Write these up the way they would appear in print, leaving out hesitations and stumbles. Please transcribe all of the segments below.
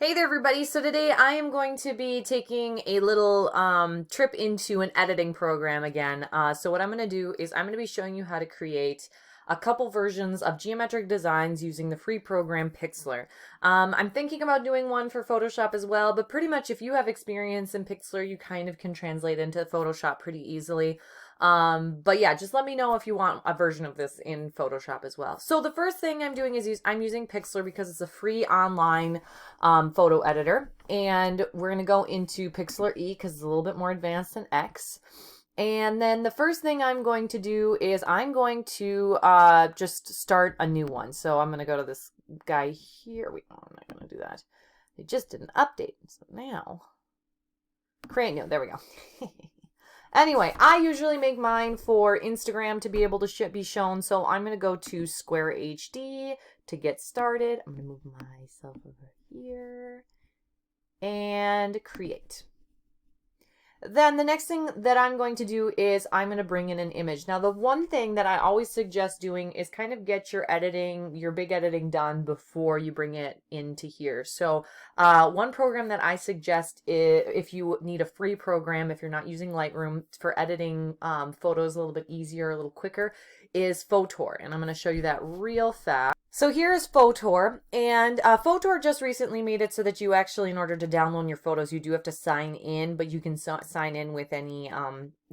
Hey there everybody, so today I am going to be taking a little trip into an editing program again. So what I'm going to do is I'm going to be showing you how to create a couple versions of geometric designs using the free program Pixlr. I'm thinking about doing one for Photoshop as well, but pretty much if you have experience in Pixlr, you kind of can translate into Photoshop pretty easily. But yeah, just let me know if you want a version of this in Photoshop as well. So the first thing I'm doing is I'm using Pixlr because it's a free online photo editor. And we're going to go into Pixlr E because it's a little bit more advanced than X. And then the first thing I'm going to do is I'm going to just start a new one. So I'm going to go to this guy here. Wait, no, I'm not going to do that. It just didn't update. So now, create new. There we go. Anyway, I usually make mine for Instagram to be able to be shown, so I'm going to go to Square HD to get started. I'm going to move myself over here and create. Then the next thing that I'm going to do is I'm going to bring in an image. Now, the one thing that I always suggest doing is kind of get your editing, your big editing done before you bring it into here. So one program that I suggest if you need a free program, if you're not using Lightroom for editing photos a little bit easier, a little quicker, is Photor. And I'm going to show you that real fast. So here is Photor, and Photor just recently made it so that you actually, in order to download your photos, you do have to sign in, but you can sign in with any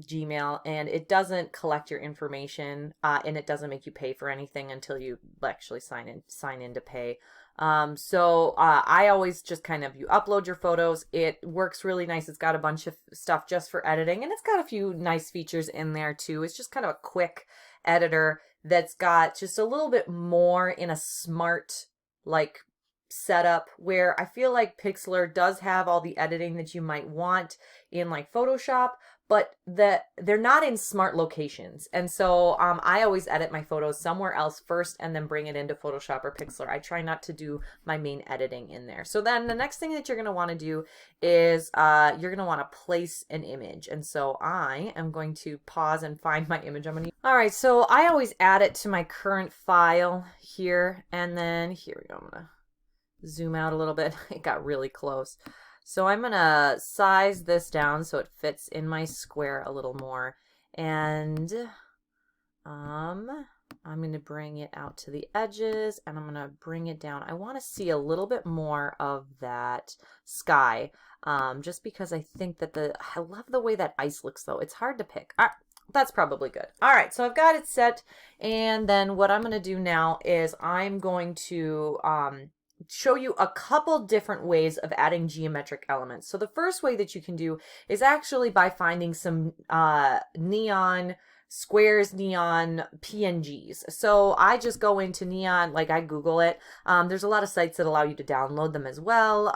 Gmail, and it doesn't collect your information, and it doesn't make you pay for anything until you actually sign in to pay. I always just kind of, you upload your photos. It works really nice. It's got a bunch of stuff just for editing, and it's got a few nice features in there too. It's just kind of a quick editor that's got just a little bit more in a smart like setup, where I feel like Pixlr does have all the editing that you might want in like Photoshop, but they're not in smart locations. And so I always edit my photos somewhere else first and then bring it into Photoshop or Pixlr. I try not to do my main editing in there. So then the next thing that you're going to want to do is you're going to want to place an image. And so I am going to pause and find my image I'm going to use. All right, so I always add it to my current file here, and then here we go. I'm going to zoom out a little bit. It got really close. So I'm going to size this down so it fits in my square a little more. And I'm going to bring it out to the edges, and I'm going to bring it down. I want to see a little bit more of that sky, just because I think that I love the way that ice looks, though. It's hard to pick. All right, that's probably good. All right, so I've got it set. And then what I'm going to do now is I'm going to show you a couple different ways of adding geometric elements. So the first way that you can do is actually by finding some neon squares, neon PNGs. So I just go into neon, like I Google it. There's a lot of sites that allow you to download them as well.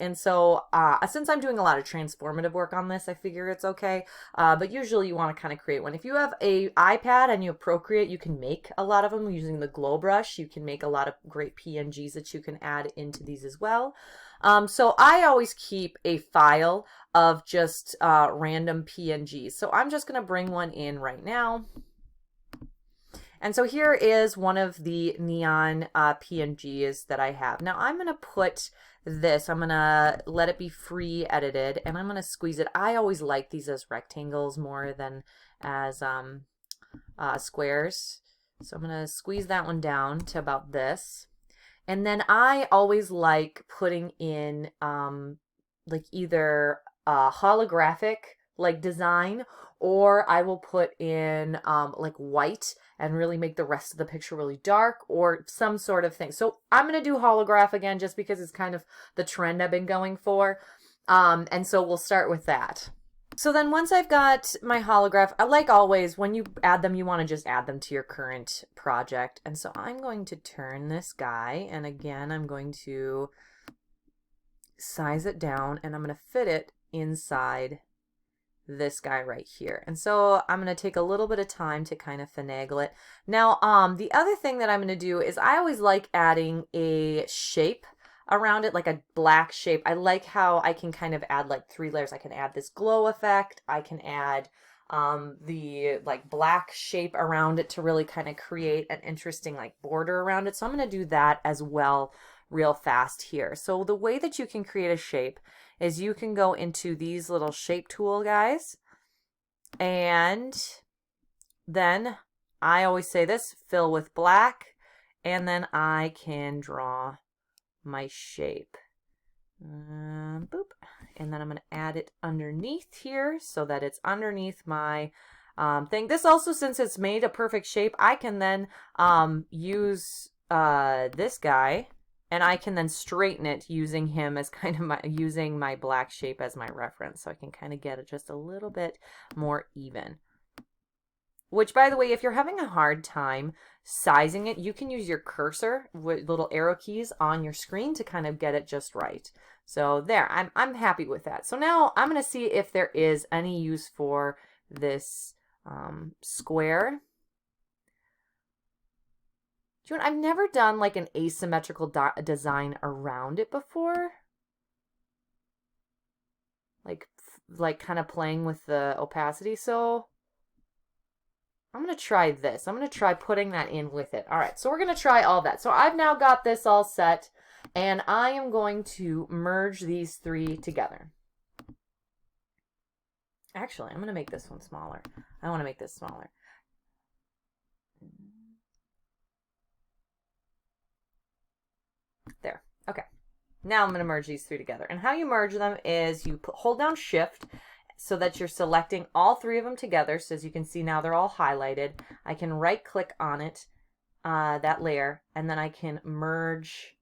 And so since I'm doing a lot of transformative work on this, I figure it's okay. But usually you want to kind of create one. If you have a iPad and you have Procreate, you can make a lot of them using the glow brush. You can make a lot of great PNGs that you can add into these as well. So I always keep a file of just random PNGs. So I'm just going to bring one in right now. And so here is one of the neon PNGs that I have. Now I'm going to put this, I'm going to let it be free edited, and I'm going to squeeze it. I always like these as rectangles more than as squares. So I'm going to squeeze that one down to about this. And then I always like putting in like either a holographic like design, or I will put in like white and really make the rest of the picture really dark, or some sort of thing. So I'm going to do holograph again just because it's kind of the trend I've been going for. And so we'll start with that. So then once I've got my holograph, like always, when you add them, you want to just add them to your current project. And so I'm going to turn this guy, and again, I'm going to size it down, and I'm going to fit it inside this guy right here. And so I'm going to take a little bit of time to kind of finagle it. Now, the other thing that I'm going to do is I always like adding a shape around it, like a black shape. I like how I can kind of add like 3 layers. I can add this glow effect. I can add the like black shape around it to really kind of create an interesting like border around it. So I'm going to do that as well real fast here. So the way that you can create a shape is you can go into these little shape tool guys, and then I always say this, fill with black, and then I can draw my shape. Boop. And then I'm going to add it underneath here so that it's underneath my thing. This also, since it's made a perfect shape, I can then use this guy, and I can then straighten it using him as kind of using my black shape as my reference. So I can kind of get it just a little bit more even. Which, by the way, if you're having a hard time sizing it, you can use your cursor with little arrow keys on your screen to kind of get it just right. So there, I'm happy with that. So now I'm going to see if there is any use for this square. I've never done like an asymmetrical design around it before. Like kind of playing with the opacity. So I'm going to try this. I'm going to try putting that in with it. All right, so we're going to try all that. So I've now got this all set, and I am going to merge these three together. Actually, I'm going to make this one smaller. I want to make this smaller. There. Okay. Now I'm going to merge these three together. And how you merge them is you hold down Shift so that you're selecting all three of them together. So as you can see now, they're all highlighted. I can right click on it, that layer, and then I can merge.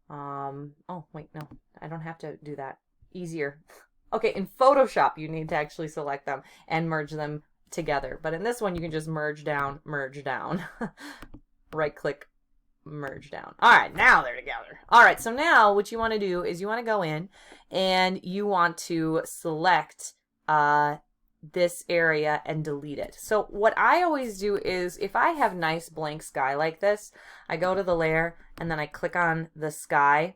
Oh, wait, no, I don't have to do that. Easier. Okay, in Photoshop, you need to actually select them and merge them together. But in this one, you can just merge down, right click, merge down. All right, now they're together. All right, so now what you want to do is you want to go in and you want to select this area and delete it. So what I always do is if I have nice blank sky like this, I go to the layer and then I click on the sky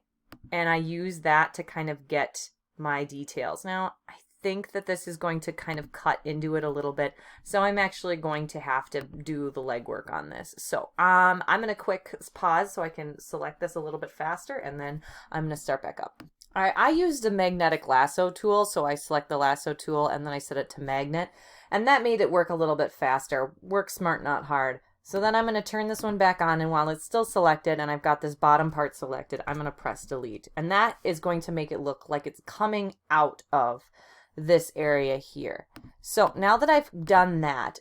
and I use that to kind of get my details. Now I think that this is going to kind of cut into it a little bit, so I'm actually going to have to do the legwork on this. So I'm going to quick pause so I can select this a little bit faster, and then I'm going to start back up. All right, I used a magnetic lasso tool, so I select the lasso tool and then I set it to magnet, and that made it work a little bit faster. Work smart, not hard. So then I'm going to turn this one back on, and while it's still selected and I've got this bottom part selected, I'm going to press delete, and that is going to make it look like it's coming out of this area here. So now that I've done that,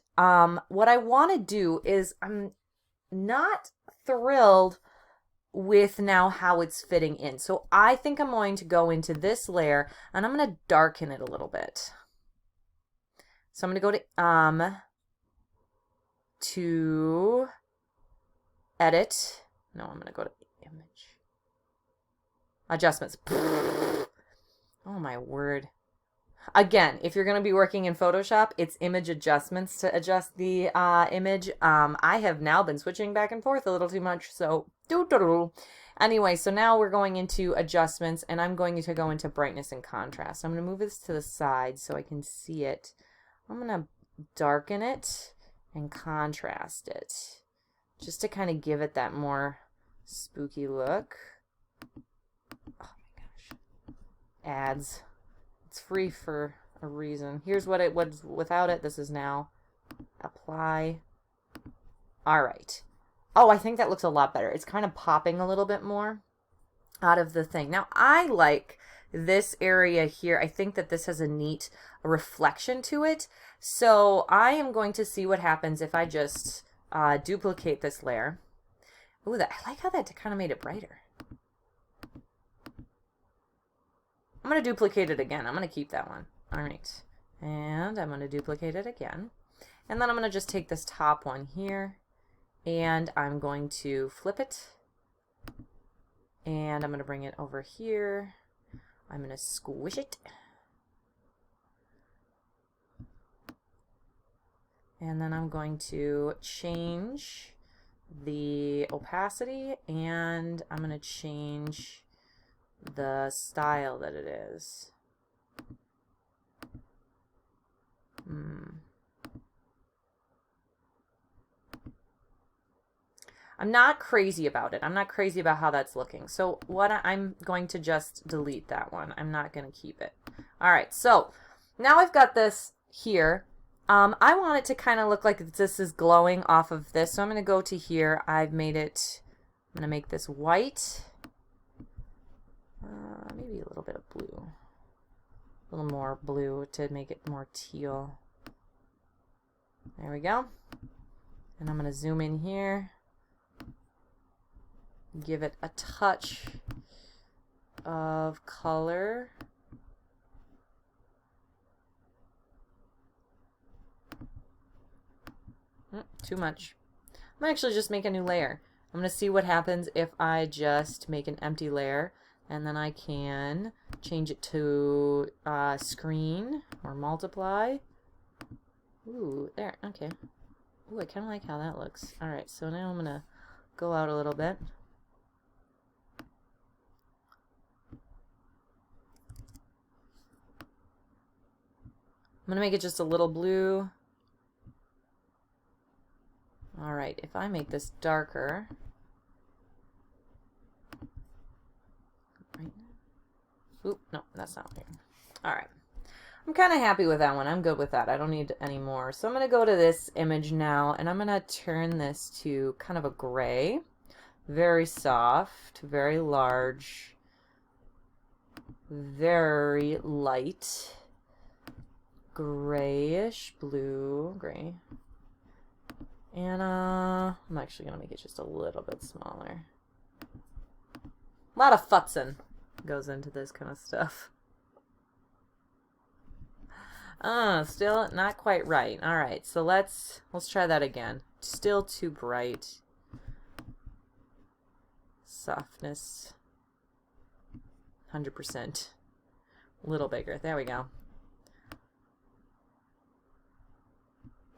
what I want to do is, I'm not thrilled with now how it's fitting in. So I think I'm going to go into this layer and I'm going to darken it a little bit. So I'm going to go to edit. No, I'm going to go to image. Adjustments. Oh my word. Again, if you're going to be working in Photoshop, it's image adjustments to adjust the image. I have now been switching back and forth a little too much, so anyway, so now we're going into adjustments, and I'm going to go into brightness and contrast. I'm going to move this to the side so I can see it. I'm going to darken it and contrast it just to kind of give it that more spooky look. Oh my gosh. Ads. It's free for a reason. Here's what it was without it. This is now apply. All right. Oh, I think that looks a lot better. It's kind of popping a little bit more out of the thing. Now, I like this area here. I think that this has a neat reflection to it. So I am going to see what happens if I just duplicate this layer. Ooh, I like how that kind of made it brighter. I'm going to duplicate it again. I'm going to keep that one. All right. And I'm going to duplicate it again. And then I'm going to just take this top one here and I'm going to flip it. And I'm going to bring it over here. I'm going to squish it. And then I'm going to change the opacity and I'm going to change the style that it is. I'm not crazy about it. I'm not crazy about how that's looking. So I'm going to just delete that one. I'm not going to keep it. All right, so now I've got this here. I want it to kind of look like this is glowing off of this. So I'm going to go to here. I'm going to make this white. Maybe a little bit of blue. A little more blue to make it more teal. There we go. And I'm going to zoom in here. Give it a touch of color. Too much. I'm actually just make a new layer. I'm going to see what happens if I just make an empty layer, and then I can change it to screen or multiply. Ooh, there, okay. Ooh, I kind of like how that looks. Alright, so now I'm going to go out a little bit. I'm going to make it just a little blue. Alright, if I make this darker, oop, no, that's not working. Alright, I'm kind of happy with that one. I'm good with that. I don't need any more. So I'm going to go to this image now, and I'm going to turn this to kind of a gray. Very soft, very large, very light, grayish, blue, gray. And I'm actually going to make it just a little bit smaller. A lot of futzing goes into this kind of stuff. Still not quite right. All right, so let's try that again. Still too bright. Softness 100%. A little bigger. There we go.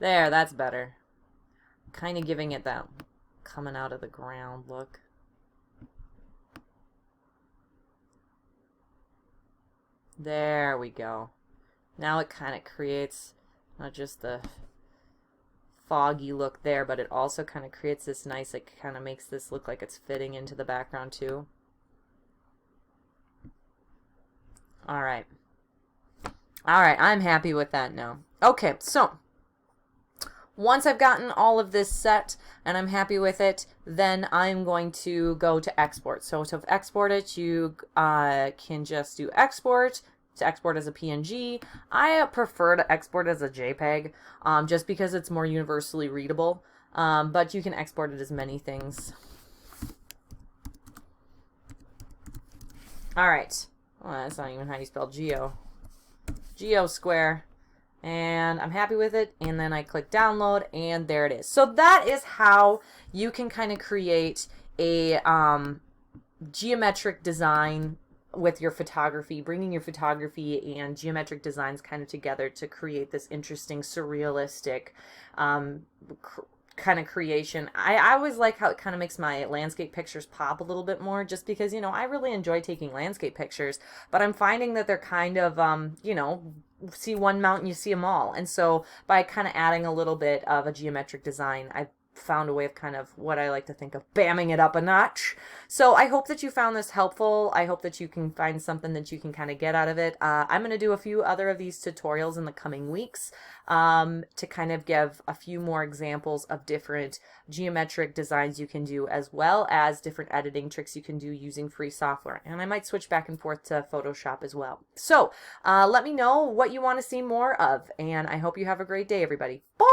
There, that's better. Kind of giving it that coming out of the ground look. There we go. Now it kind of creates not just the foggy look there, but it also kind of creates this nice, it kind of makes this look like it's fitting into the background too. Alright. Alright, I'm happy with that now. Okay, so once I've gotten all of this set and I'm happy with it, then I'm going to go to export. So to export it, you can just do export, to export as a PNG. I prefer to export as a JPEG just because it's more universally readable, but you can export it as many things. Alright, well, that's not even how you spell geo. Geo square. And I'm happy with it, and then I click download, and there it is. So that is how you can kind of create a geometric design with your photography, bringing your photography and geometric designs kind of together to create this interesting surrealistic kind of creation. I always like how it kind of makes my landscape pictures pop a little bit more, just because, you know, I really enjoy taking landscape pictures, but I'm finding that they're kind of, you know, see one mountain, you see them all. And so by kind of adding a little bit of a geometric design, I've found a way of kind of what I like to think of bamming it up a notch. So I hope that you found this helpful. I hope that you can find something that you can kind of get out of it. I'm going to do a few other of these tutorials in the coming weeks to kind of give a few more examples of different geometric designs you can do, as well as different editing tricks you can do using free software. And I might switch back and forth to Photoshop as well. So let me know what you want to see more of, and I hope you have a great day, everybody. Bye!